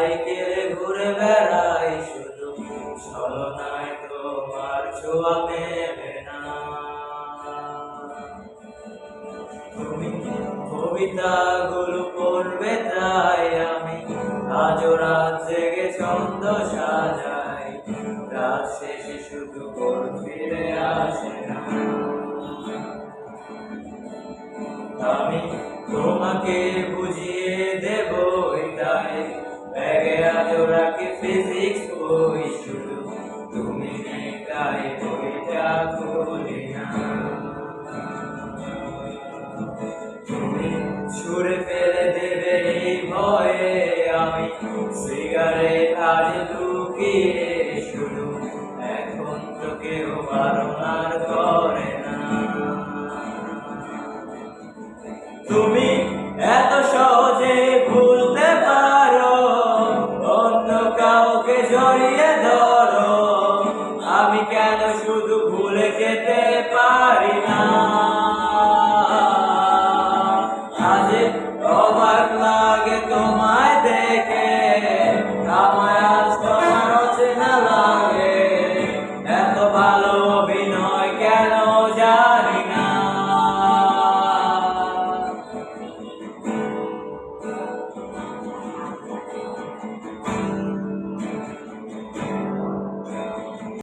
সাইকেলে ঘুরে বেড়াই শুধু, ছলনায় তোমার ছোঁয়া মেলে না। তুমি কবিতাগুলো পড়বে তাই আমি আজও রাত জেগে ছন্দ সাজাই, রাত শেষে শুধু ভোর ফিরে আসে না। আমি তোমাকে বুঝিয়ে দেব এটাই, ব্যাগে আজও রাখি ফিজিক্স বই শুধু, তুমি নেই তাই বইটা খুলি না। তুমি ছুঁড়ে ফেলে দেবে এই ভয়ে আমি সিগারেট আজ লুকিয়ে